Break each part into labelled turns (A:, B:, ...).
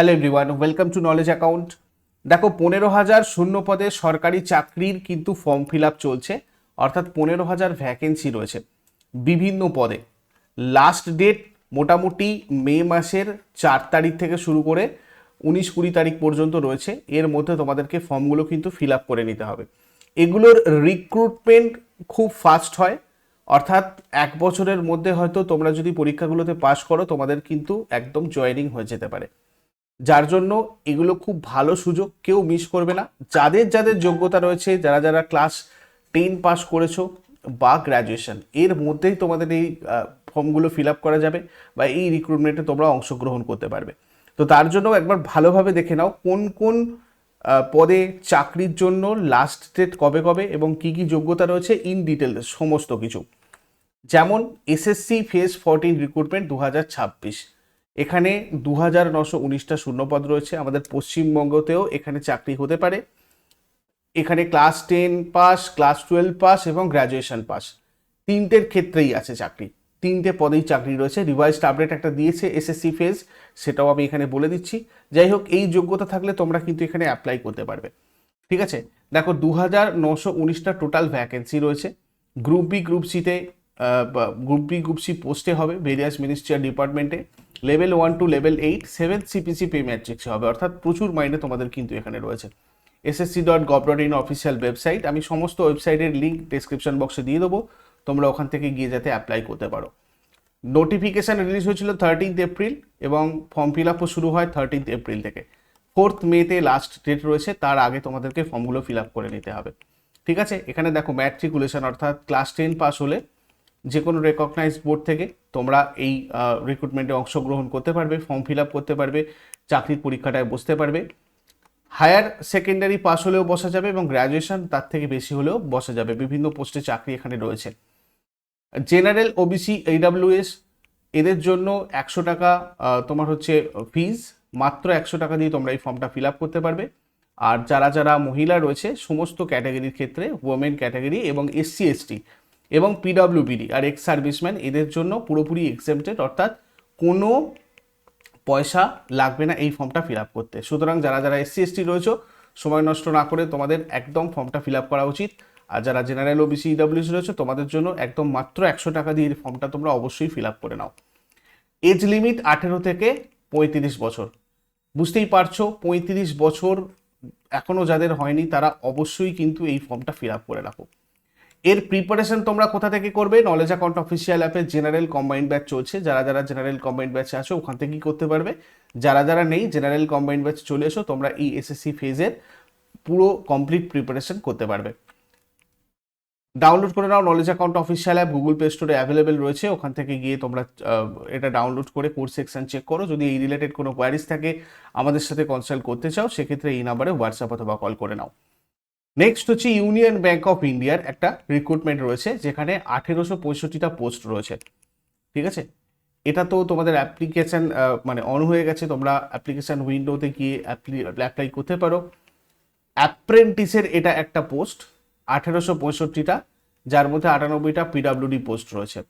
A: Hello everyone, welcome to knowledge account. দেখো, 15,000 শূন্য পদে সরকারি চাকরির কিন্তু ফর্ম ফিল আপ চলছে, অর্থাৎ 15,000 ভ্যাকেন্সি রয়েছে বিভিন্ন পদে। লাস্ট ডেট মোটামুটি মে মাসের 4 তারিখ থেকে শুরু করে 19-20 তারিখ পর্যন্ত রয়েছে। এর মধ্যে তোমাদেরকে ফর্মগুলো কিন্তু ফিল আপ করে নিতে হবে। এগুলোর রিক্রুটমেন্ট খুব ফাস্ট হয়, অর্থাৎ 1 বছরের মধ্যে হয়তো তোমরা যদি পরীক্ষাগুলোতে পাশ করো তোমাদের কিন্তু একদম জয়েনিং হয়ে যেতে পারে। যার জন্য এগুলো খুব ভালো সুযোগ, কেউ মিস করবে না। যাদের যাদের যোগ্যতা রয়েছে, যারা যারা ক্লাস 10 পাস করেছো বা গ্র্যাজুয়েশন, এর মধ্যেই তোমাদের এই ফর্মগুলো ফিল আপ করা যাবে বা এই রিক্রুটমেন্টে তোমরা অংশগ্রহণ করতে পারবে। তো তার জন্য একবার ভালোভাবে দেখে নাও কোন কোন পদে চাকরির জন্য লাস্ট ডেট কবে কবে এবং কি কি যোগ্যতা রয়েছে ইন ডিটেল সমস্ত কিছু। যেমন এসএসসি ফেজ 14 রিক্রুটমেন্ট 2026, এখানে 2,919টা শূন্যপদ রয়েছে। আমাদের পশ্চিমবঙ্গতেও এখানে চাকরি হতে পারে। এখানে ক্লাস 10 পাস, ক্লাস 12 পাস এবং গ্র্যাজুয়েশন পাস, তিনটের ক্ষেত্রেই আছে চাকরি। 3টে পদেই চাকরি রয়েছে। রিভাইজড আপডেট একটা দিয়েছে এসএসসি ফেজ, সেটাও আমি এখানে বলে দিচ্ছি। যাই হোক, এই যোগ্যতা থাকলে তোমরা কিন্তু এখানে অ্যাপ্লাই করতে পারবে। ঠিক আছে, দেখো 2,919টা টোটাল ভ্যাকেন্সি রয়েছে। গ্রুপ বি গ্রুপ সিতে গ্রুপ সি পোস্টে হবে ভেরিয়াস মিনিস্ট্রিয়াল ডিপার্টমেন্টে। Level 1 to level 8 7 CPC pay ম্যাট্রিক্সে হবে, অর্থাৎ প্রচুর মাইনে তোমাদের কিন্তু এখানে রয়েছে। ssc.gov.in অফিসিয়াল ওয়েবসাইট, আমি সমস্ত ওয়েবসাইটের লিঙ্ক ডেসক্রিপশন বক্সে দিয়ে দেবো, তোমরা ওখান থেকে গিয়ে যাতে অ্যাপ্লাই করতে পারো। নোটিফিকেশান রিলিজ হয়েছিল 13 এপ্রিল এবং ফর্ম ফিল আপও শুরু হয় 13 এপ্রিল থেকে। 4 মেতে লাস্ট ডেট রয়েছে, তার আগে তোমাদেরকে ফর্মগুলো ফিল আপ করে নিতে হবে। ঠিক আছে, এখানে দেখো ম্যাট্রিকুলেশন, অর্থাৎ ক্লাস 10 পাস হলে যে কোনো রেকগনাইজ বোর্ড থেকে তোমরা এই রিক্রুটমেন্টে অংশগ্রহণ করতে পারবে, ফর্ম ফিল আপ করতে পারবে, চাকরির পরীক্ষাটায় বসতে পারবে। হায়ার সেকেন্ডারি পাস হলেও বসা যাবে এবং গ্র্যাজুয়েশন তার থেকে বেশি হলেও বসা যাবে। বিভিন্ন পোস্টে চাকরি এখানে রয়েছে। জেনারেল, ওবিসি, এইডাব্লিউএস এদের জন্য 100 টাকা তোমার হচ্ছে ফিজ, মাত্র 100 টাকা দিয়ে তোমরা এই ফর্মটা ফিল আপ করতে পারবে। আর যারা যারা মহিলা রয়েছে সমস্ত ক্যাটাগরির ক্ষেত্রে, ওমেন ক্যাটাগরি এবং এসসি এসটি এবং পিডব্লিউবিডি আর এক্স সার্ভিসম্যান, এদের জন্য পুরোপুরি এক্সেমটেড, অর্থাৎ কোনো পয়সা লাগবে না এই ফর্মটা ফিল আপ করতে। সুতরাং যারা যারা এসসি এসটি রয়েছে, সময় নষ্ট না করে তোমাদের একদম ফর্মটা ফিল আপ করা উচিত। আর যারা জেনারেল, ওবিসি, ইডব্লিউএস রয়েছে তোমাদের জন্য একদম মাত্র 100 টাকা দিয়ে ফর্মটা তোমরা অবশ্যই ফিল আপ করে নাও। এজ লিমিট 18 থেকে 35 বছর। বুঝতেই পারছো, 35 বছর এখনও যাদের হয়নি তারা অবশ্যই কিন্তু এই ফর্মটা ফিল আপ করে রাখো। এর প্রিপারেশন তোমরা কোথা থেকে করবে? নলেজ অ্যাকাউন্ট অফিসিয়াল অ্যাপে জেনারেল কম্বাইন্ড ব্যাচ চলছে, যারা যারা জেনারেল কম্বাইন্ড ব্যাচে আসো ওখান থেকেই করতে পারবে। যারা যারা নেই, জেনারেল কম্বাইন্ড ব্যাচ চলে এসো, তোমরা এই এসএসসি ফেজের পুরো কমপ্লিট প্রিপারেশন করতে পারবে। ডাউনলোড করে নাও knowledge account official app, Google play স্টোরে অ্যাভেলেবেল রয়েছে। ওখান থেকে গিয়ে তোমরা এটা ডাউনলোড করে কোর্স সেকশন চেক করো। যদি এই রিলেটেড কোনো কোয়ারিজ থাকে, আমাদের সাথে কনসাল্ট করতে চাও, সেক্ষেত্রে এই নাম্বারে হোয়াটসঅ্যাপ অথবা কল করে নাও। নেক্সট হচ্ছে ইউনিয়ন ব্যাংক অফ ইন্ডিয়ার একটা রিক্রুটমেন্ট রয়েছে, যেখানে 1865টা পোস্ট রয়েছে। ঠিক আছে, এটা তো তোমাদের অ্যাপ্লিকেশান মানে অন হয়ে গেছে, তোমরা অ্যাপ্লিকেশান উইন্ডোতে গিয়ে অ্যাপ্লাই করতে পারো। অ্যাপ্রেন্টিসের এটা একটা পোস্ট, 1865টা, যার মধ্যে 98টা পিডাব্লিউডি পোস্ট রয়েছে।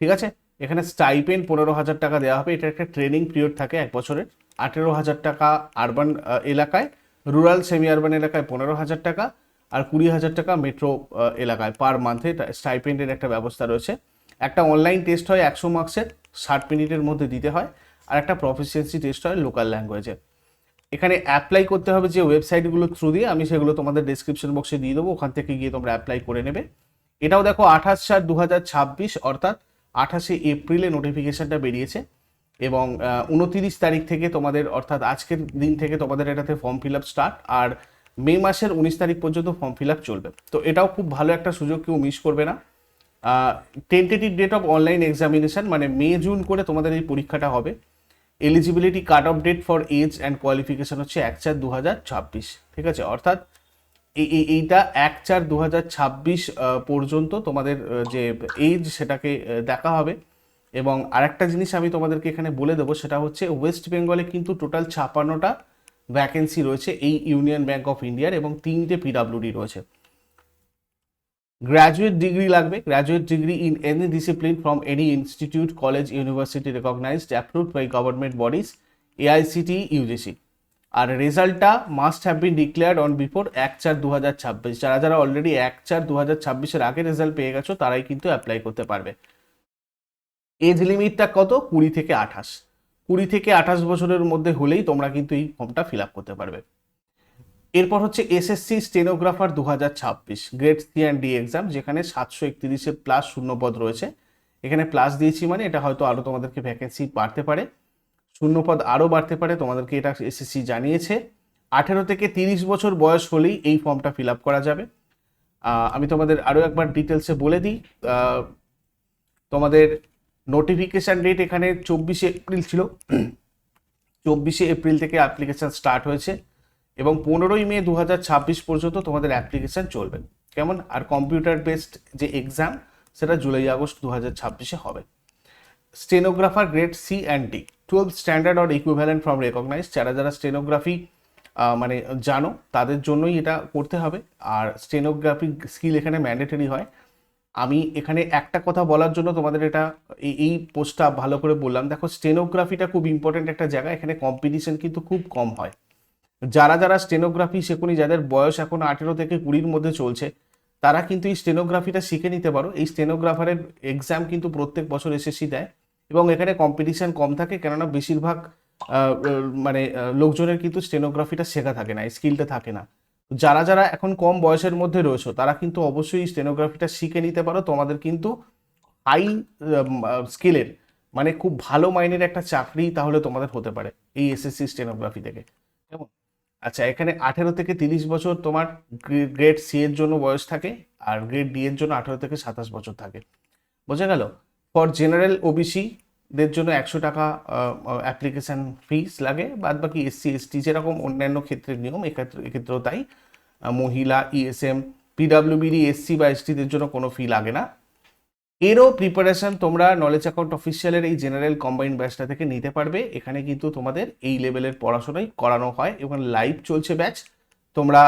A: ঠিক আছে, এখানে স্টাইপেন্ড 15,000 টাকা দেওয়া হবে। এটা একটা ট্রেনিং পিরিয়ড থাকে 1 বছরের। 18,000 টাকা আরবান এলাকায়, রুরাল সেমি আরবান এলাকায় 15,000 টাকা, আর 20,000 টাকা মেট্রো এলাকায় পার মান্থে স্টাইপেন্ডের একটা ব্যবস্থা রয়েছে। একটা অনলাইন টেস্ট হয় 100 মার্কসের, 60 মিনিটের মধ্যে দিতে হয়, আর একটা প্রফিসিয়েন্সি টেস্ট হয় লোকাল ল্যাঙ্গুয়েজে। এখানে অ্যাপ্লাই করতে হবে যে ওয়েবসাইটগুলো থ্রু দিয়ে, আমি সেগুলো তোমাদের ডেসক্রিপশন বক্সে দিয়ে দেবো, ওখান থেকে গিয়ে তোমরা অ্যাপ্লাই করে নেবে। এটাও দেখো 28/4/2026, অর্থাৎ 28শে এপ্রিলে নোটিফিকেশানটা বেরিয়েছে এবং 29 তারিখ থেকে তোমাদের, অর্থাৎ আজকের দিন থেকে তোমাদের এটাতে ফর্ম ফিল আপ স্টার্ট, আর মে মাসের 19 তারিখ পর্যন্ত ফর্ম ফিল আপ চলবে। তো এটাও খুব ভালো একটা সুযোগ, কেউ মিস করবে না। Tentative date of online examination, মানে মে জুন করে তোমাদের এই পরীক্ষাটা হবে। Eligibility cut off date for age and qualification হচ্ছে 1/4/2026। ঠিক আছে, অর্থাৎ এইটা 1/4/2026 পর্যন্ত তোমাদের যে এজ সেটাকে দেখা হবে। এবং আরেকটা জিনিস আমি তোমাদেরকে এখানে বলে দেবো, সেটা হচ্ছে ওয়েস্ট বেঙ্গলে কিন্তু টোটাল 56টা ভ্যাকেন্সি রয়েছে এই ইউনিয়ন ব্যাংক অফ ইন্ডিয়ার, এবং 3টে পিডাব্লিউডি রয়েছে। গ্র্যাজুয়েট ডিগ্রি লাগবে, graduate degree in any discipline from any institute, college, university recognised, approved by government bodies AICTE UGC. আর রেজাল্টটা must have been declared on before 1/4/2026। যারা যারা অলরেডি 1/4/2026 আগে রেজাল্ট পেয়ে গেছো তারাই কিন্তু অ্যাপ্লাই করতে পারবে। এজ লিমিটটা কত? 20 থেকে 28। 20 থেকে 28 বছরের মধ্যে হলেই তোমরা কিন্তু এই ফর্মটা ফিল আপ করতে পারবে। এরপর হচ্ছে SSC stenographer 2026 grade C and D exam, যেখানে 731 প্লাস শূন্যপদ রয়েছে। এখানে প্লাস দিয়েছি মানে এটা হয়তো আরও তোমাদেরকে ভ্যাকেন্সি বাড়তে পারে, শূন্যপদ আরও বাড়তে পারে, তোমাদেরকে এটা এসএসসি জানিয়েছে। 18 থেকে 30 বছর বয়স হলেই এই ফর্মটা ফিল আপ করা যাবে। আমি তোমাদের আরও একবার ডিটেলসে বলে দিই। তোমাদের নোটিফিকেশান ডেট এখানে 24শে এপ্রিল ছিল। 24শে এপ্রিল থেকে অ্যাপ্লিকেশান স্টার্ট হয়েছে এবং 15ই মে 2026 পর্যন্ত তোমাদের অ্যাপ্লিকেশান চলবে। কেমন? আর কম্পিউটার বেসড যে এক্সাম সেটা জুলাই আগস্ট 2026-এ হবে। Stenographer grade C and D 12 standard or equivalent from recognise. যারা স্টেনোগ্রাফি মানে জানো তাদের জন্যই এটা করতে হবে। আর স্টেনোগ্রাফি স্কিল এখানে ম্যান্ডেটরি হয়। আমি এখানে একটা কথা বলার জন্য তোমাদের এটা এই পোস্টটা ভালো করে বললাম। দেখো, স্টেনোগ্রাফিটা খুব ইম্পর্টেন্ট একটা জায়গা, এখানে কম্পিটিশন কিন্তু খুব কম হয়। যারা স্টেনোগ্রাফি শেখুনি, যাদের বয়স এখন 18 থেকে 20-র মধ্যে চলছে, তারা কিন্তু এই স্টেনোগ্রাফিটা শিখে নিতে পারো। এই স্টেনোগ্রাফারের এক্সাম কিন্তু প্রত্যেক বছর এসএসসি দেয় এবং এখানে কম্পিটিশন কম থাকে, কেননা বেশিরভাগ লোকজনের কিন্তু স্টেনোগ্রাফিটা শেখা থাকে না, স্কিলটা থাকে না। যারা এখন কম বয়সের মধ্যে রয়েছে তারা কিন্তু অবশ্যই স্টেনোগ্রাফিটা শিখে নিতে পারো। তোমাদের কিন্তু হাই স্কিলের মানে খুব ভালো মাইনের একটা চাকরি তাহলে তোমাদের হতে পারে এই এসএসসি স্টেনোগ্রাফি থেকে। কেমন? আচ্ছা, এখানে 18 থেকে 30 বছর তোমার গ্রেড সি এর জন্য বয়স থাকে, আর গ্রেড ডি এর জন্য 18 থেকে 27 বছর থাকে। বোঝা গেল? ফর জেনারেল ওবিসি দের জন্য 100 টাকা অ্যাপ্লিকেশন ফিস লাগে, বাদ বাকি এসসি এসটি যেরকম অন্যান্য ক্ষেত্রের নিয়ম এক্ষেত্রেও তাই। মহিলা, ইএসএম, পিডাব্লিউবিডি, এসসি বা এসটিদের জন্য কোনো ফি লাগে না। এরও প্রিপারেশন তোমরা নলেজ অ্যাকাউন্ট অফিসিয়ালের এই জেনারেল কম্বাইন্ড ব্যাচটা থেকে নিতে পারবে। এখানে কিন্তু তোমাদের এই লেভেলের পড়াশোনাই করানো হয় এবং লাইভ চলছে ব্যাচ। তোমরা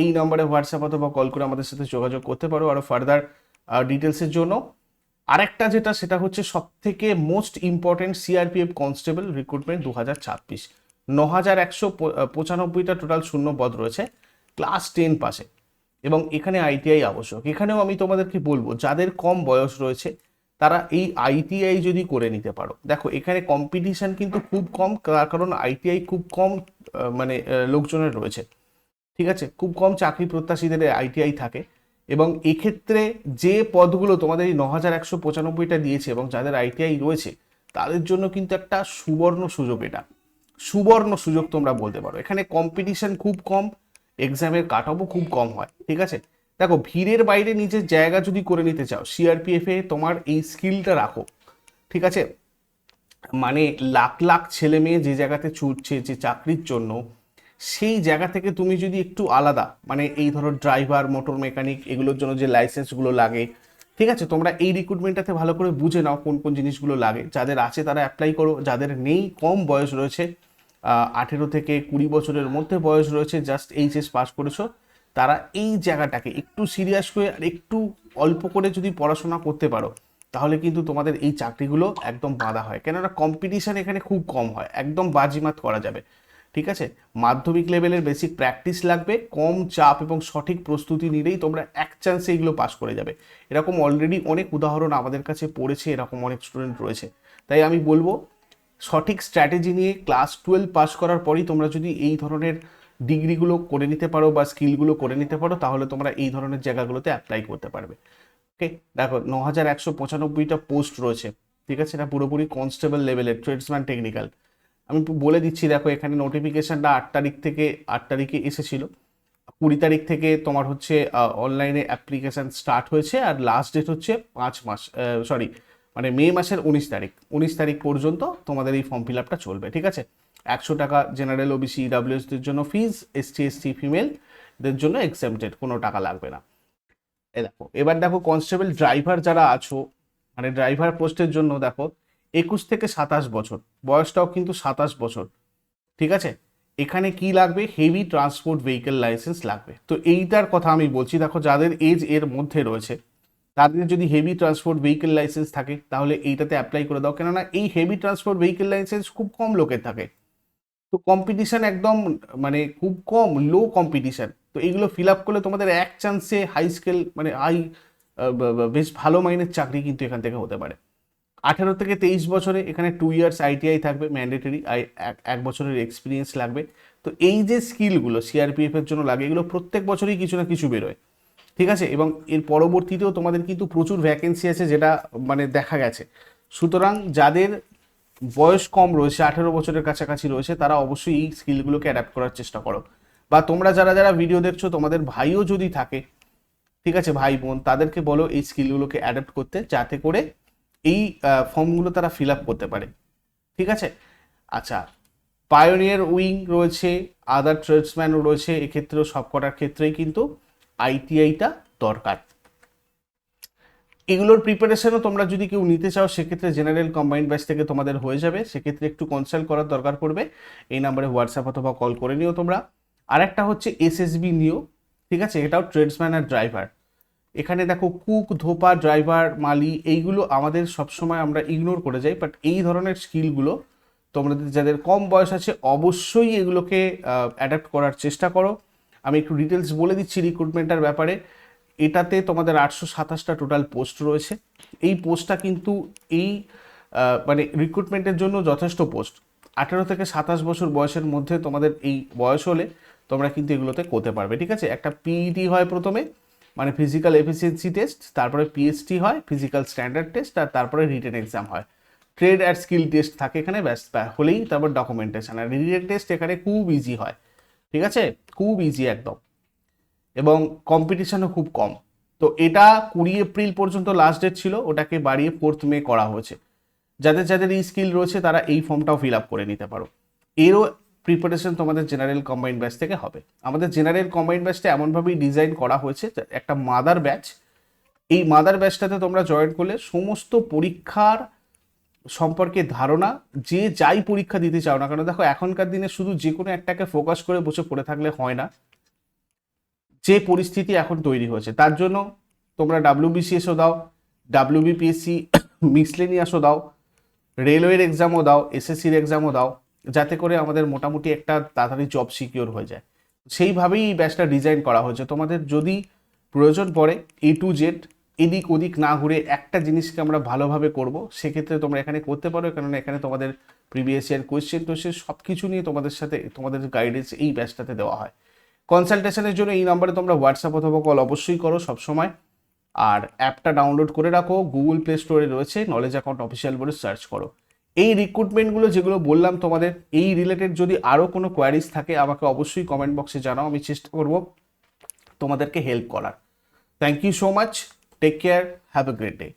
A: এই নম্বরে হোয়াটসঅ্যাপ অথবা কল করে আমাদের সাথে যোগাযোগ করতে পারো আরও ফার্দার ডিটেলসের জন্য। আরেকটা যেটা, সেটা হচ্ছে সবথেকে most important, CRPF constable recruitment 2026। 9195টা টোটাল শূন্য পদ রয়েছে, ক্লাস 10 পাশে, এবং এখানে আইটিআই আবশ্যক। এখানেও আমি তোমাদেরকে বলবো যাদের কম বয়স রয়েছে তারা এই আইটিআই যদি করে নিতে পারো। দেখো, এখানে কম্পিটিশন কিন্তু খুব কম, কারণ আইটিআই খুব কম লোকজনের রয়েছে। ঠিক আছে, খুব কম চাকরি প্রত্যাশীদের আইটিআই থাকে এবং এক্ষেত্রে যে পদগুলো তোমাদের এই 9195টা দিয়েছে এবং যাদের আইটিআই রয়েছে তাদের জন্য কিন্তু একটা সুবর্ণ সুযোগ। এটা সুবর্ণ সুযোগ তোমরা বলতে পারো। এখানে কম্পিটিশন খুব কম, এক্সামের কাট অফও খুব কম হয়। ঠিক আছে, দেখো, ভিড়ের বাইরে নিজের জায়গা যদি করে নিতে চাও, সিআরপিএফে তোমার এই স্কিলটা রাখো। ঠিক আছে, মানে লাখ লাখ ছেলে মেয়ে যে জায়গাতে ছুটছে যে চাকরির জন্য, সেই জায়গা থেকে তুমি যদি একটু আলাদা, মানে এই ধরো ড্রাইভার, মোটর মেকানিক, এগুলোর জন্য যে লাইসেন্সগুলো লাগে, ঠিক আছে, তোমরা এই রিক্রুটমেন্টটাতে ভালো করে বুঝে নাও কোন কোন জিনিসগুলো লাগে। যাদের আছে তারা অ্যাপ্লাই করো, যাদের নেই, কম বয়স রয়েছে, 18 থেকে 20 বছরের মধ্যে বয়স রয়েছে, জাস্ট এইচএস পাস করেছো, তারা এই জায়গাটাকে একটু সিরিয়াস করে আর একটু অল্প করে যদি পড়াশোনা করতে পারো, তাহলে কিন্তু তোমাদের এই চাকরিগুলো একদম বাঁধা হয়। কেননা কম্পিটিশন এখানে খুব কম হয়, একদম বাজিমাত করা যাবে। ঠিক আছে, মাধ্যমিক লেভেলের বেসিক প্র্যাকটিস লাগবে, কম চাপ এবং সঠিক প্রস্তুতি নিলেই তোমরা এক চান্সে এগুলো পাস করে যাবে। এরকম অলরেডি অনেক উদাহরণ আমাদের কাছে পড়েছে, এরকম অনেক স্টুডেন্ট রয়েছে। তাই আমি বলবো, সঠিক স্ট্র্যাটেজি নিয়ে ক্লাস 12 পাস করার পরই তোমরা যদি এই ধরনের ডিগ্রিগুলো করে নিতে পারো বা স্কিলগুলো করে নিতে পারো, তাহলে তোমরা এই ধরনের জায়গাগুলোতে অ্যাপ্লাই করতে পারবে। ওকে, দেখো, 9195টা পোস্ট রয়েছে। ঠিক আছে, এটা পুরোপুরি কনস্টেবল লেভেলের, ট্রেডসম্যান টেকনিক্যাল। আমি বলে দিচ্ছি, দেখো, এখানে নোটিফিকেশানটা 8 তারিখে এসেছিল। 20 তারিখ থেকে তোমার হচ্ছে অনলাইনে অ্যাপ্লিকেশান স্টার্ট হয়েছে, আর লাস্ট ডেট হচ্ছে মে মাসের 19 তারিখ পর্যন্ত তোমাদের এই ফর্ম ফিল আপটা চলবে। ঠিক আছে, 100 টাকা জেনারেল ওবিসি ইডাব্লিউএসদের জন্য ফিজ, এসটি এসসি ফিমেলদের জন্য এক্সেমটেড, কোনো টাকা লাগবে না। এবার দেখো, কনস্টেবল ড্রাইভার যারা আছো, মানে ড্রাইভার পোস্টের জন্য দেখো 21 থেকে 27 বছর, বয়সটাও কিন্তু 27 বছর। ঠিক আছে, এখানে কি লাগবে? হেভি ট্রান্সপোর্ট ভেহিকেল লাইসেন্স লাগবে। তো এইটার কথা আমি বলছি, দেখো, যাদের এজ এর মধ্যে রয়েছে তাদের যদি হেভি ট্রান্সপোর্ট ভেহিকেল লাইসেন্স থাকে তাহলে এইটাতে অ্যাপ্লাই করে দাও। কেননা এই হেভি ট্রান্সপোর্ট ভেহিকেল লাইসেন্স খুব কম লোকের থাকে। তো কম্পিটিশান একদম মানে খুব কম, লো কম্পিটিশান। তো এইগুলো ফিল আপ করলে তোমাদের এক চান্সে হাই স্কেল মানে বেশ ভালো মাইনের চাকরি কিন্তু এখান থেকে হতে পারে। 18 থেকে 23 বছরে এখানে 2 ইয়ার্স আইটিআই থাকবে ম্যান্ডেটরি, এক বছরের এক্সপিরিয়েন্স লাগবে। তো এই যে স্কিলগুলো সিআরপিএফ এর জন্য লাগে, এগুলো প্রত্যেক বছরই কিছু না কিছু বেরোয়, ঠিক আছে। এবং এর পরবর্তীতেও তোমাদের কিন্তু প্রচুর ভ্যাকেন্সি আছে, যেটা মানে দেখা গেছে। সুতরাং যাদের বয়স কম রয়েছে, 18 বছরের কাছাকাছি রয়েছে, তারা অবশ্যই এই স্কিলগুলোকে অ্যাডাপ্ট করার চেষ্টা করো। বা তোমরা যারা যারা ভিডিও দেখছো, তোমাদের ভাইও যদি থাকে, ঠিক আছে, ভাই বোন, তাদেরকে বলো এই স্কিলগুলোকে অ্যাডাপ্ট করতে, যাতে করে এই ফর্মগুলো তারা ফিল আপ করতে পারে, ঠিক আছে। আচ্ছা, পায়োনিয়ার উইং রয়েছে, আদার ট্রেডসম্যানও রয়েছে, এক্ষেত্রেও সবকটার ক্ষেত্রেই কিন্তু আইটিআইটা দরকার। এগুলোর প্রিপারেশনও তোমরা যদি কেউ নিতে চাও, সেক্ষেত্রে জেনারেল কম্বাইন্ড ব্যাচ থেকে তোমাদের হয়ে যাবে। সেক্ষেত্রে একটু কনসাল্ট করার দরকার পড়বে, এই নাম্বারে হোয়াটসঅ্যাপ অথবা কল করে নিও তোমরা। আর একটা হচ্ছে এসএসবি নিও, ঠিক আছে, এটাও ট্রেডসম্যান আর ড্রাইভার। এখানে দেখো কুক, ধোপা, ড্রাইভার, মালি, এইগুলো আমাদের সবসময় আমরা ইগনোর করে যাই, বাট এই ধরনের স্কিলগুলো তোমাদের যাদের কম বয়স আছে অবশ্যই এগুলোকে অ্যাডাপ্ট করার চেষ্টা করো। আমি একটু ডিটেলস বলে দিচ্ছি রিক্রুটমেন্টের ব্যাপারে। এটাতে তোমাদের 827টা টোটাল পোস্ট রয়েছে। এই পোস্টটা কিন্তু এই মানে রিক্রুটমেন্টের জন্য যথেষ্ট পোস্ট। 18 থেকে 27 বছর বয়সের মধ্যে তোমাদের এই বয়স হলে তোমরা কিন্তু এগুলোতে করতে পারবে, ঠিক আছে। একটা পিইটি হয় প্রথমে, মানে ফিজিক্যাল এফিসিয়েন্সি টেস্ট, তারপরে পিএসটি হয়, ফিজিক্যাল স্ট্যান্ডার্ড টেস্ট, আর তারপরে রিটেন এক্সাম হয়। ট্রেড আর স্কিল টেস্ট থাকে এখানে, ব্যাস হলেই তারপর ডকুমেন্টেশন। আর রিটেন টেস্ট এখানে খুব ইজি হয়, ঠিক আছে, খুব ইজি একদম, এবং কম্পিটিশনও খুব কম। তো এটা 20 এপ্রিল পর্যন্ত লাস্ট ডেট ছিল, ওটাকে বাড়িয়ে 4 মে করা হয়েছে। যাদের যাদের এই স্কিল রয়েছে তারা এই ফর্মটাও ফিল আপ করে নিতে পারো। এরও প্রিপারেশন তোমাদের জেনারেল কম্বাইন্ড ব্যাচ থেকে হবে। আমাদের জেনারেল কম্বাইন্ড ব্যাচটা এমনভাবেই ডিজাইন করা হয়েছে, একটা মাদার ব্যাচ। এই মাদার ব্যাচটাতে তোমরা জয়েন করলে সমস্ত পরীক্ষার সম্পর্কে ধারণা, যে যাই পরীক্ষা দিতে চাও না কেন, দেখো এখনকার দিনে শুধু যে কোনো একটাকে ফোকাস করে বসে পড়ে থাকলে হয় না। যে পরিস্থিতি এখন তৈরি হয়েছে, তার জন্য তোমরা ডাব্লিউবিসিএসও দাও, ডাব্লিউবিপিএসসি মিসলেনিয়াসও দাও, রেলওয়ের এক্সামও দাও, এসএসসির এক্সামও দাও, যাতে করে আমাদের মোটামুটি একটা তাড়াতাড়ি জব সিকিওর হয়ে যায়। সেইভাবেই এই ব্যাচটা ডিজাইন করা হয়েছে। তোমাদের যদি প্রয়োজন পড়ে A to Z, এদিক ওদিক না ঘুরে একটা জিনিসকে আমরা ভালোভাবে করব, সেক্ষেত্রে তোমরা এখানে করতে পারো, কেননা এখানে তোমাদের প্রিভিয়াস ইয়ার কোয়েশ্চেন টোয়েশ্চেন সব কিছু নিয়ে তোমাদের সাথে তোমাদের গাইডেন্স এই ব্যাচটাতে দেওয়া হয়। কনসালটেশনের জন্য এই নাম্বারে তোমরা হোয়াটসঅ্যাপ অথবা কল অবশ্যই করো সবসময়। আর অ্যাপটা ডাউনলোড করে রাখো, গুগল প্লে স্টোরে রয়েছে, নলেজ অ্যাকাউন্ট অফিসিয়াল বলে সার্চ করো। এই রিক্রুটমেন্টগুলো যেগুলো বললাম তোমাদের, এই রিলেটেড যদি আরও কোনো কোয়ারিজ থাকে আমাকে অবশ্যই কমেন্ট বক্সে জানাও, আমি চেষ্টা করব তোমাদেরকে হেল্প করার। Thank you so much, take care, have a great day.